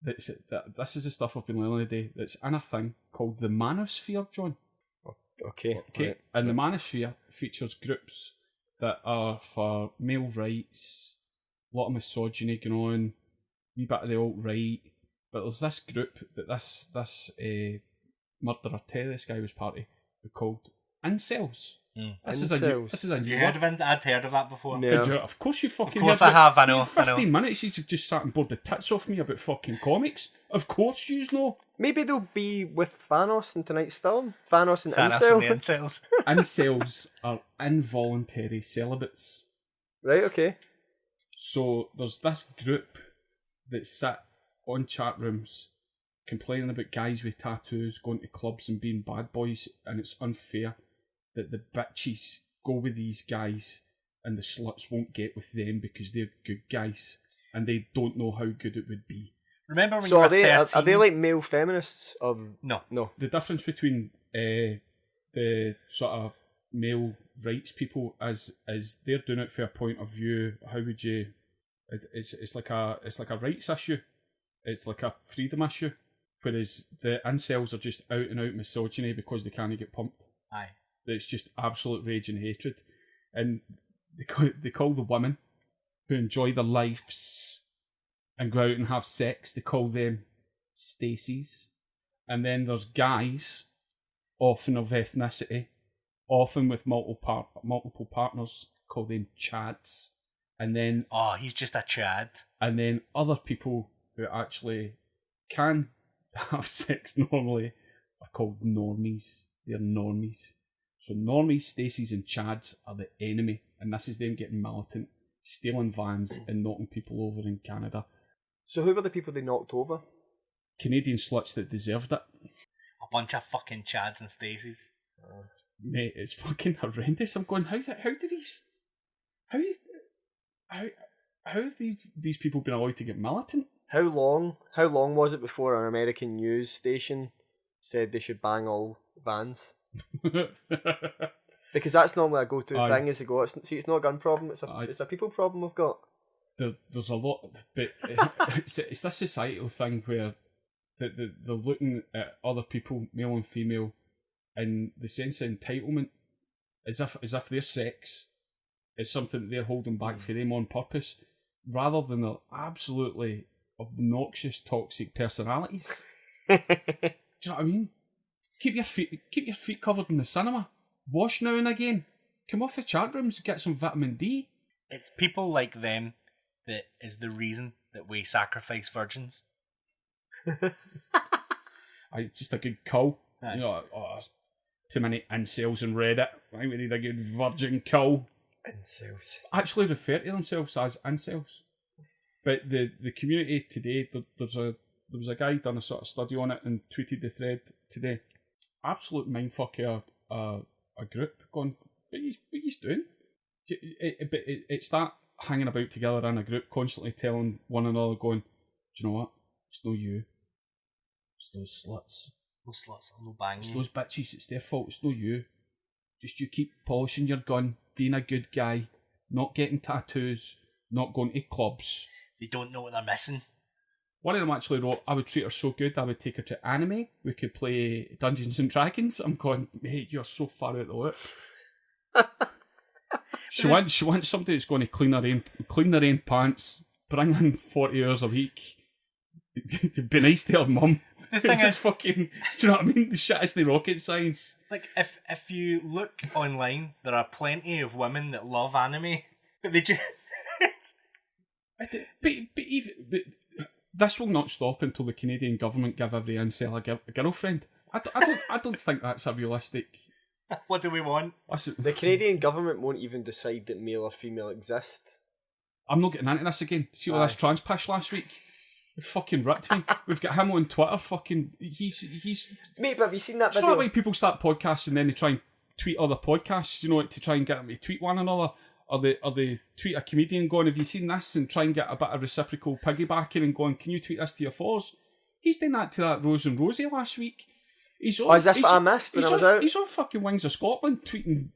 this is the stuff I've been learning today, that's in a thing called the Manosphere, John. Okay. Right. And the Manosphere features groups that are for male rights, a lot of misogyny going on, a wee bit of the alt-right, but there's this group that this murderer terrorist guy was part of, called Incels. This is a new you heard of it? I'd heard of that before. No. Of course you fucking Of course heard I have, I know. 15 minutes you've just sat and bored the tits off me about fucking comics. Of course you know. Maybe they'll be with Thanos in tonight's film. Thanos and And Incel. the Incels. Incels are involuntary celibates. Right, okay. So there's this group that sit on chat rooms complaining about guys with tattoos going to clubs and being bad boys, and it's unfair that the bitches go with these guys and the sluts won't get with them because they're good guys and they don't know how good it would be. Remember when So you were 13? are they like male feminists? No. The difference between the sort of male rights people is they're doing it from a point of view. How would you? It's like a rights issue. It's like a freedom issue. Whereas the incels are just out and out misogyny because they can't get pumped. Aye. It's just absolute rage and hatred, and they call the women who enjoy their lives and go out and have sex, they call them Stacys. And then there's guys, often of ethnicity, often with multiple partners, call them Chads. And then he's just a Chad. And then other people who actually can have sex normally are called normies. They're normies. So normies, Stacys and Chads are the enemy, and this is them getting militant, stealing vans and knocking people over in Canada. So who were the people they knocked over? Canadian sluts that deserved it. A bunch of fucking Chads and Stacys. Mate, it's fucking horrendous. I'm going, how have these people been allowed to get militant? How long was it before an American news station said they should bang all vans? Because that's normally a go-to thing, is to go, it's not a gun problem, it's a people problem we've got. There's a lot, but it's this societal thing where they're looking at other people, male and female, in the sense of entitlement, as if their sex is something that they're holding back for them on purpose, rather than their absolutely obnoxious, toxic personalities. Do you know what I mean? Keep your feet covered in the cinema. Wash now and again. Come off the chat rooms, get some vitamin D. It's people like them that is the reason that we sacrifice virgins. It's just a good cull. You know, too many incels on Reddit. I think we need a good virgin cull. Incels. Actually refer to themselves as incels. But the community today, there was a guy done a sort of study on it and tweeted the thread today. Absolute mindfuck of a a group going, what are you doing? It's that hanging about together in a group, constantly telling one another, going, do you know what? It's no you. It's those sluts. Those sluts, I'm no banging. It's those bitches. It's their fault. It's no you. Just you keep polishing your gun, being a good guy, not getting tattoos, not going to clubs. They don't know what they're missing. One of them actually wrote, I would treat her so good, I would take her to anime. We could play Dungeons and Dragons. I'm going, mate, you're so far out the loop. She wants somebody that's going to clean their own pants, bring in 40 hours a week, to be nice to her mum. The thing is, fucking, do you know what I mean? The shit is the rocket science. Like, if you look online, there are plenty of women that love anime, but they just... but this will not stop until the Canadian government give every incel a girlfriend. I don't think that's a realistic... What do we want? The Canadian government won't even decide that male or female exist. I'm not getting into this again. See all this trans pish last week? It fucking ripped me. We've got him on Twitter. Fucking, he's. Mate, but have you seen that video? It's not like people start podcasts and then they try and tweet other podcasts, you know, to try and get them to tweet one another, or they tweet a comedian going, "Have you seen this?" and try and get a bit of reciprocal piggybacking and going, "Can you tweet this to your followers?" He's done that to that Rose and Rosie last week. Is this what I missed when I was out? He's on fucking Wings of Scotland tweeting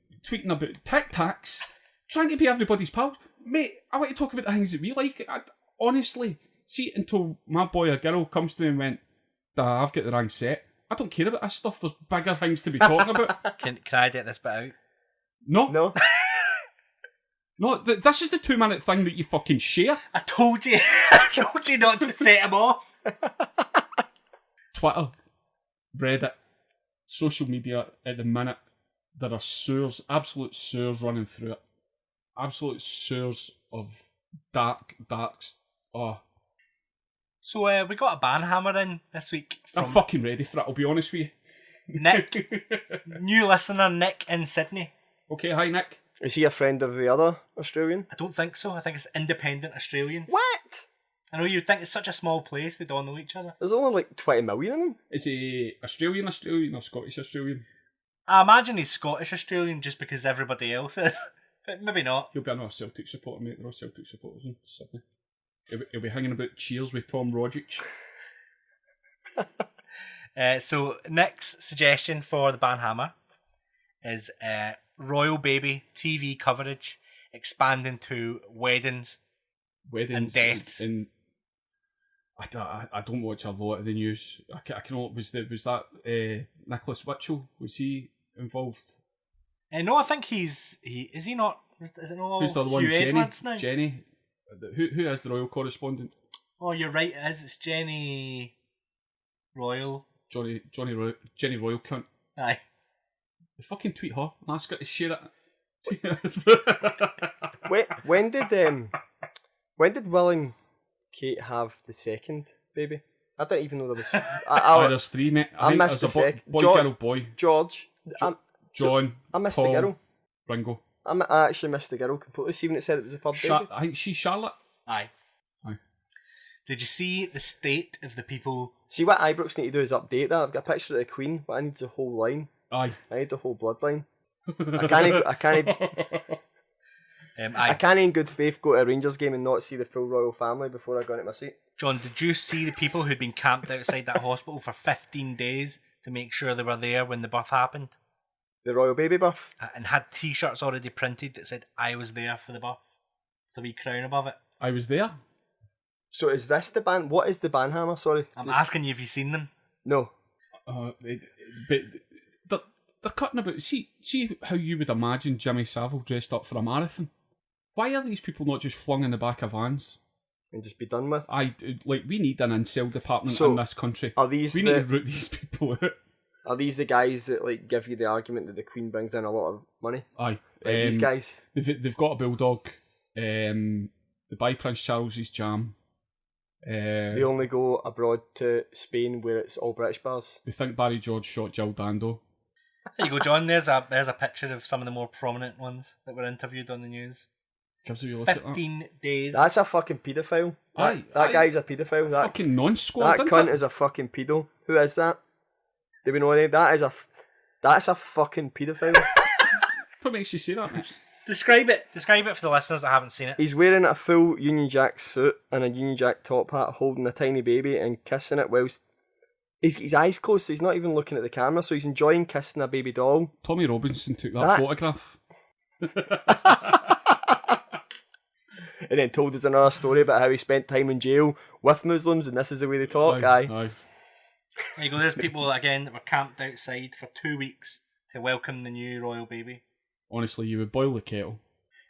about Tic Tacs, trying to be everybody's pal. Mate, I want to talk about the things that we like. Honestly, see, until my boy or girl comes to me and went, I've got the wrong set. I don't care about this stuff. There's bigger things to be talking about. Can I get this bit out? No. No, this is the 2-minute thing that you fucking share. I told you not to set him off. Twitter, Reddit, social media at the minute, there are sewers, absolute sewers running through it. Absolute sewers of dark. So we got a banhammer in this week. I'm fucking ready for it, I'll be honest with you. Nick, new listener Nick in Sydney. Okay, hi Nick. Is he a friend of the other Australian? I don't think so. I think it's independent Australians. What? I know you'd think it's such a small place, they don't know each other. There's only like 20 million in them. Is he Australian or Scottish Australian? I imagine he's Scottish Australian just because everybody else is. But maybe not. He'll be another Celtic supporter, mate. They're all Celtic supporters in Sydney. He'll be hanging about cheers with Tom Rogic. So Nick's suggestion for the banhammer is royal baby TV coverage expanding to weddings and deaths. I don't watch a lot of the news. I can was that Nicholas Witchell, was he involved? No, I think is he not? Is it not? Who's the other one? Hugh Edwards now? Jenny. Who is the royal correspondent? Oh, you're right. It is. It's Jenny Royal. Jenny Royal cunt. Aye. You fucking tweet her and ask her to share it. when did Will and Kate have the second baby? I don't even know there was. There's 3, mate. I missed the second. Boy. George. John. I missed Paul, the girl. Ringo. I actually missed the girl completely. See when it said it was a third baby. I think she's Charlotte. Aye. Did you see the state of the people? See, what Ibrox need to do is update that. I've got a picture of the Queen, but I need the whole line. Aye. I need the whole bloodline. I can't in good faith go to a Rangers game and not see the full royal family before I go into my seat. John, did you see the people who'd been camped outside that hospital for 15 days to make sure they were there when the birth happened? The royal baby birth? And had t-shirts already printed that said, "I was there for the birth." The wee crown above it. I was there. So is this the ban? What is the banhammer? Sorry. I'm asking you if you've seen them. No. But they're cutting about. See how you would imagine Jimmy Savile dressed up for a marathon. Why are these people not just flung in the back of vans and just be done with? We need an Incel department in this country. Need to root these people out. Are these the guys that give you the argument that the Queen brings in a lot of money? Aye. These guys. They've got a bulldog. They buy Prince Charles's jam. They only go abroad to Spain where it's all British bars. They think Barry George shot Jill Dando. There you go, John. There's a picture of some of the more prominent ones that were interviewed on the news. Gives you a look 15 days. That's a fucking paedophile. That guy's a paedophile. That fucking non-squad. That cunt is a fucking pedo. Who is that? Do we know any? That's a fucking paedophile. What makes you say that, mate? Describe it. Describe it for the listeners that haven't seen it. He's wearing a full Union Jack suit and a Union Jack top hat, holding a tiny baby and kissing it whilst his eyes closed, so he's not even looking at the camera, so he's enjoying kissing a baby doll. Tommy Robinson took that photograph. And then told us another story about how he spent time in jail with Muslims, and this is the way they talk. Aye. There you go. There's people again that were camped outside for 2 weeks to welcome the new royal baby. Honestly, you would boil the kettle.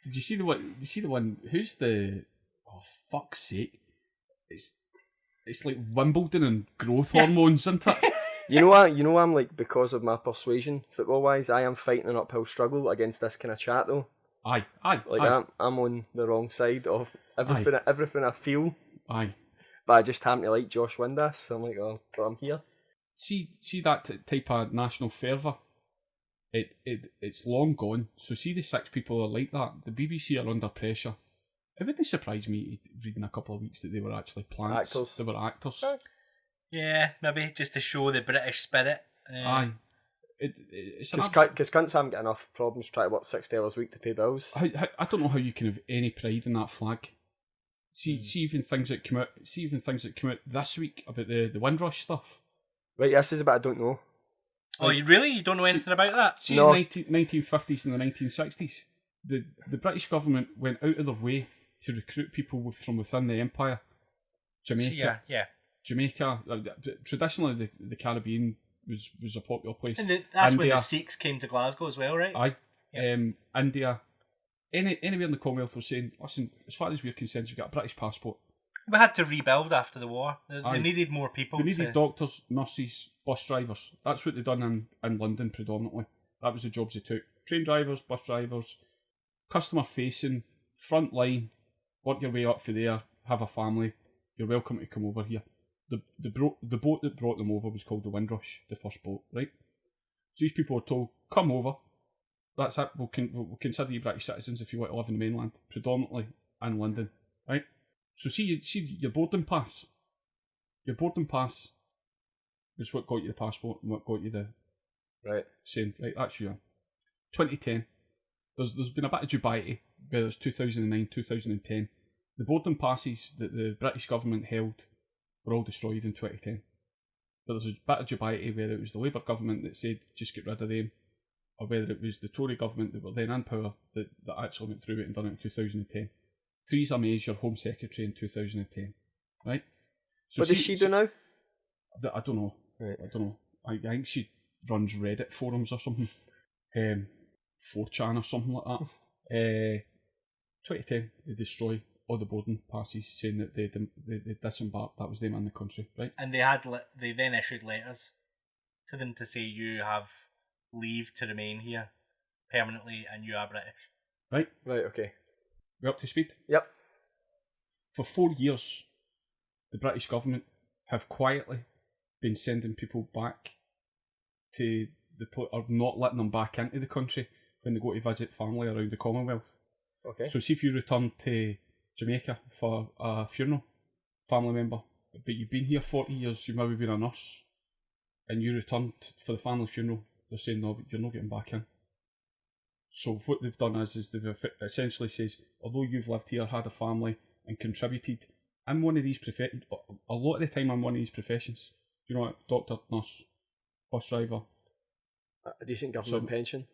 Did you see the one? Did you see the one? Who's the? Oh fuck's sake! It's like Wimbledon and growth hormones, isn't it? You know what? I'm like, because of my persuasion, football wise, I am fighting an uphill struggle against this kind of chat though. Aye. I'm on the wrong side of everything I feel. Aye. But I just happen to like Josh Windass, so I'm like, oh, but I'm here. See that type of national fervour. It's long gone. So see the 6 people are like that. The BBC are under pressure. It wouldn't surprise me reading a couple of weeks that they were actually plants. Actors. They were actors. Yeah, maybe just to show the British spirit. Aye. It's Because cunts haven't got enough problems trying to work 60 hours a week to pay bills. I don't know how you can have any pride in that flag. See even things that come out this week about the Windrush stuff. Right, this is a bit I don't know. Oh, you don't know anything about that? See, no. In the 1950s and the 1960s, the British government went out of their way to recruit people from within the empire. Jamaica. Yeah. Jamaica. Traditionally, the Caribbean was a popular place. And that's India, when the Sikhs came to Glasgow as well, right? Aye. Yeah. India. Anywhere in the Commonwealth was saying, listen, as far as we're concerned, you've got a British passport. We had to rebuild after the war. They needed more people. They needed doctors, nurses, bus drivers. That's what they done in London predominantly. That was the jobs they took. Train drivers, bus drivers, customer facing, front line, work your way up for there, have a family. You're welcome to come over here. The boat that brought them over was called the Windrush, the first boat, right? So these people were told, come over. That's it. We'll consider you British citizens if you want to live in the mainland, predominantly in London, right? So see your boarding pass. Your boarding pass is what got you the passport and what got you the saying, right, that's you. 2010. There's been a bit of dubiety, whether it's 2009, 2010. The boarding passes that the British government held were all destroyed in 2010. But there's a bit of dubiety whether it was the Labour government that said just get rid of them, or whether it was the Tory government that were then in power that actually went through it and done it in 2010. Theresa May is your Home Secretary in 2010, right? So what does she do now? I don't know. Right. I don't know. I think she runs Reddit forums or something. 4chan or something like that. 2010, they destroy all the boarding passes, saying that they disembarked. That was them in the country, right? And they then issued letters to them to say you have leave to remain here permanently and you are British. Right? Right, okay. We up to speed? Yep. For 4 years, the British government have quietly been sending people back to or not letting them back into the country when they go to visit family around the Commonwealth. Okay. So see if you return to Jamaica for a funeral, family member, but you've been here 40 years, you've maybe been a nurse, and you returned for the family funeral, they're saying no, you're not getting back in. So what they've done is they've essentially says, although you've lived here, had a family, and contributed, I'm one of these a lot of the time I'm one of these professions. You know, doctor, nurse, bus driver. A decent government pension.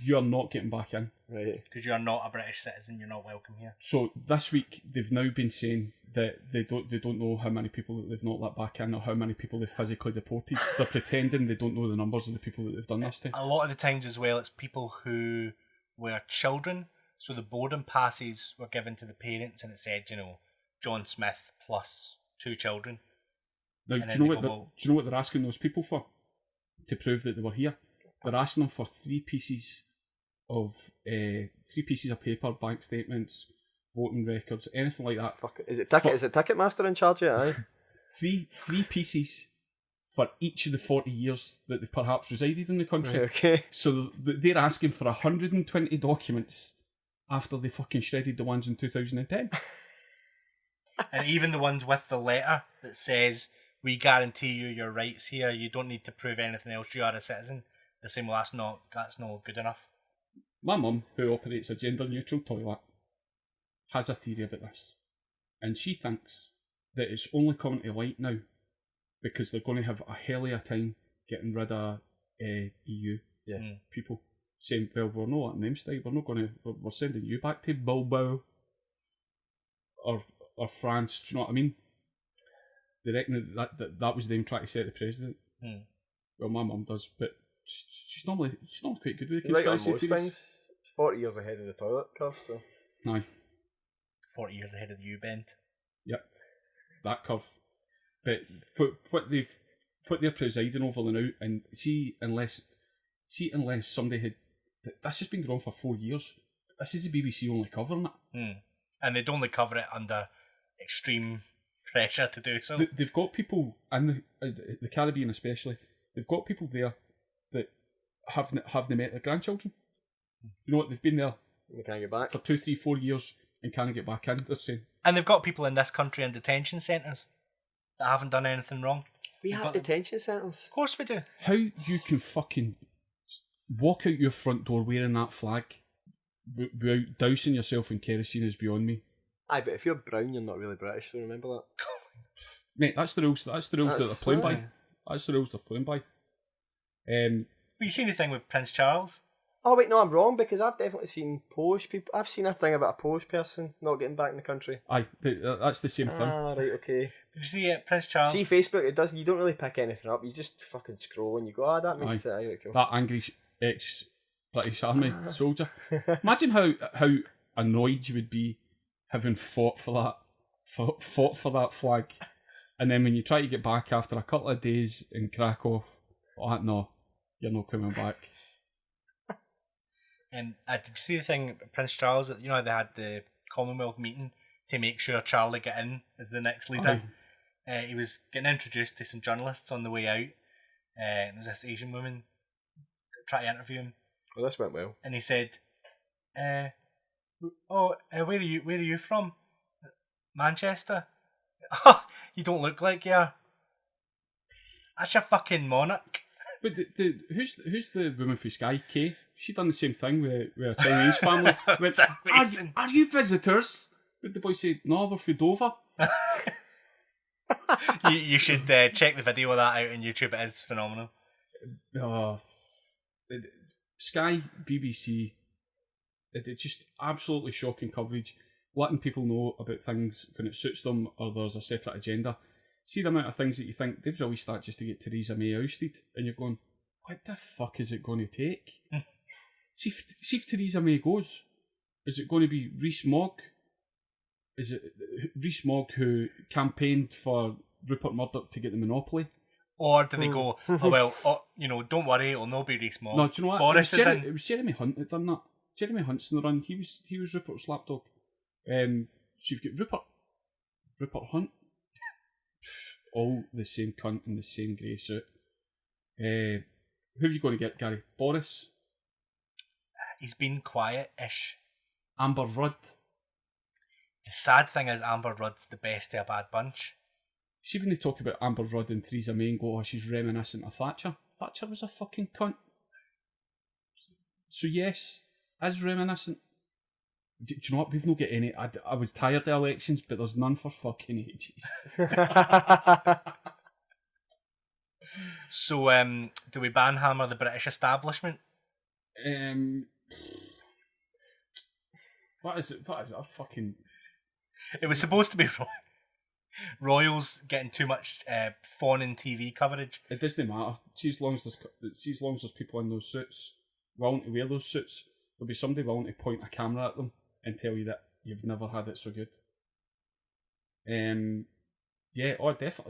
You are not getting back in. Right. Because you are not a British citizen, you're not welcome here. So this week they've now been saying that they don't know how many people that they've not let back in or how many people they've physically deported. They're pretending they don't know the numbers of the people that they've done this to. A lot of the times as well, it's people who were children. So the boarding passes were given to the parents and it said, John Smith plus 2 children. Now, do you know what they're asking those people for? To prove that they were here. They're asking them for 3 pieces of paper, bank statements, voting records, anything like that. Fuck it. Is it Ticketmaster in charge yet? Aye. three pieces for each of the 40 years that they've perhaps resided in the country. Right, okay. So they're asking for 120 documents after they fucking shredded the ones in 2010. And even the ones with the letter that says, we guarantee you your rights here, you don't need to prove anything else, you are a citizen. They're saying, well, that's not good enough. My mum, who operates a gender-neutral toilet, has a theory about this. And she thinks that it's only coming to light now because they're going to have a hell of a time getting rid of EU people. Saying, well, we're not letting them stay. We're not going to. We're sending you back to Bilbao or France. Do you know what I mean? They reckon that was them trying to set the president. Well, my mum does, but she's normally quite good with the Right on conspiracy most theories. things. 40 years ahead of the toilet curve, so. Aye. 40 years ahead of the U-bend. Yep. That curve. But what they're presiding over the now, and see unless somebody had. This has been going on for 4 years. This is the BBC only covering it. And they'd only cover it under extreme pressure to do so. They've got people in the Caribbean especially, they've got people there that haven't met their grandchildren. You know what, they've been there They can't get back. for 2, 3, 4 years and can't get back in, they're saying. And they've got people in this country in detention centres that haven't done anything wrong. We have detention centres. Of course we do. How you can fucking walk out your front door wearing that flag without dousing yourself in kerosene is beyond me. Aye, but if you're brown, you're not really British, so remember that. Mate, that's the rules that they're playing by. That's the rules they're playing by. You seen the thing with Prince Charles? Oh wait, no, I'm wrong, because I've definitely seen Polish people. I've seen a thing about a Polish person not getting back in the country. Aye, that's the same thing. Ah, right, okay. Did you see Prince Charles? See Facebook, it does. You don't really pick anything up. You just fucking scroll and you go, that makes it. Right, cool. That angry ex-British Army soldier. Imagine how annoyed you would be having fought for that flag, and then when you try to get back after a couple of days in Krakow, no, you're not coming back. And did you see the thing, Prince Charles? You know, they had the Commonwealth meeting to make sure Charlie got in as the next leader. He was getting introduced to some journalists on the way out. And there was this Asian woman trying to interview him. Well, this went well. And he said, where are you from? Manchester? Oh, you don't look like you are. That's your fucking monarch. But who's the woman for Sky, Kay? She done the same thing with a Chinese family. Went, are you visitors? But the boy said, no, we're for Dover. you should check the video of that out on YouTube. It is phenomenal. Sky, BBC, it's just absolutely shocking coverage. Letting people know about things when it suits them or there's a separate agenda. See the amount of things that you think they've released that just to get Theresa May ousted, and you're going, what the fuck is it going to take? See if Theresa May goes. Is it going to be Rees-Mogg? Is it Rees-Mogg who campaigned for Rupert Murdoch to get the monopoly? Or do they go, don't worry, it'll not be Rees-Mogg. No, do you know what? Boris it was Jeremy Hunt that done that. Jeremy Hunt's in the run. He was Rupert's lapdog. So you've got Rupert Hunt, all the same cunt in the same grey suit. Who are you going to get, Gary? Boris? He's been quiet-ish. Amber Rudd? The sad thing is Amber Rudd's the best of a bad bunch. See when they talk about Amber Rudd and Theresa May and go, oh, she's reminiscent of Thatcher. Thatcher was a fucking cunt. So yes, as reminiscent. Do you know what? We've not got any. I was tired of elections, but there's none for fucking ages. So, do we banhammer the British establishment? What is it? A fucking. It was supposed to be royals getting too much foreign TV coverage. It doesn't matter. See, as long as there's people in those suits willing to wear those suits, there'll be somebody willing to point a camera at them and tell you that you've never had it so good.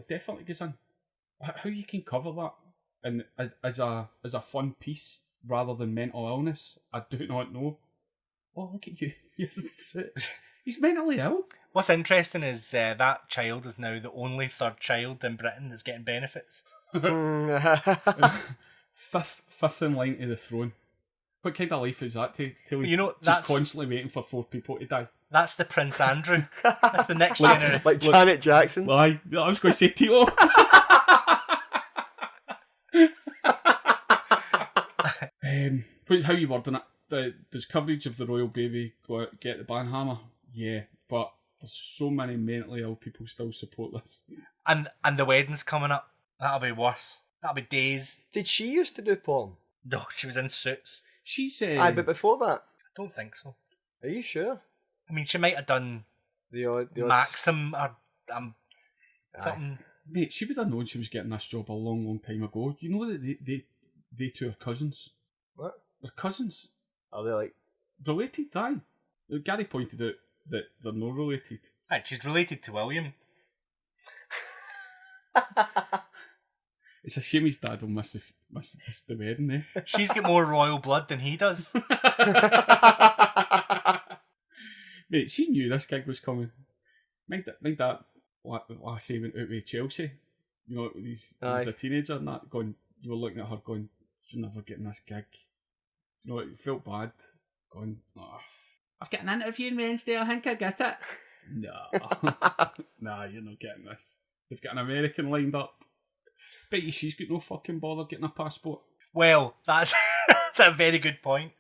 Definitely goes in. How you can cover that and as a fun piece rather than mental illness, I do not know. Oh, look at you! He's mentally ill. What's interesting is that child is now the only third child in Britain that's getting benefits. fifth in line to the throne. What kind of life is that to just constantly waiting for 4 people to die? That's the Prince Andrew. That's the next generation. Like Janet Jackson. I was going to say Tito. How are you wording it? There's coverage of the royal baby get the banhammer, yeah, but there's so many mentally ill people still support this. And the wedding's coming up. That'll be worse. That'll be days. Did she used to do porn? No, she was in Suits. She's Aye, but before that, I don't think so. are you sure? I mean, she might have done The odd Maxim or something. mate, she would have known she was getting this job a long time ago. You know that they two are cousins. What? They're cousins. Are they like? Related, aye. Gary pointed out that they're not related. Aye, she's related to William. It's a shame his dad will miss the wedding, eh? She's got more royal blood than he does. Mate, she knew this gig was coming. Mind that what I say went out with Chelsea. You know, he's a teenager and that going. You were looking at her going, "You're never getting this gig." You know, it felt bad. Going, oh, I've got an interview on Wednesday. I think I get it. No, nah, you're not getting this. They've got an American lined up. Bet you she's got no fucking bother getting a passport. Well, that's a very good point.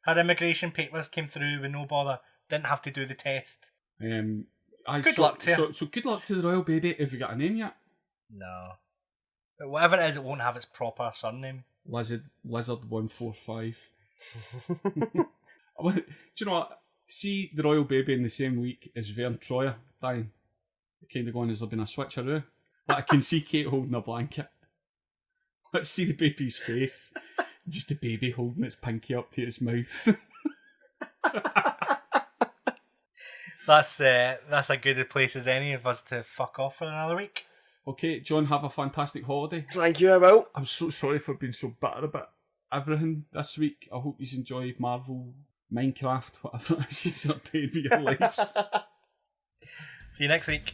Her immigration papers came through with no bother. Didn't have to do the test. Good luck to her. So good luck to the royal baby. Have you got a name yet? No. But whatever it is, it won't have its proper surname. Lizard 145. Do you know what? See the royal baby in the same week as Vern Troyer dying. Kind of going, has there been a switcheroo? But I can see Kate holding a blanket. Let's see the baby's face. Just the baby holding its pinky up to its mouth. That's a good place as any of us to fuck off for another week. Okay, John, have a fantastic holiday. Thank you, I will. I'm so sorry for being so bitter about everything this week. I hope you enjoyed Marvel, Minecraft, whatever it is you're doing with your lives. See you next week.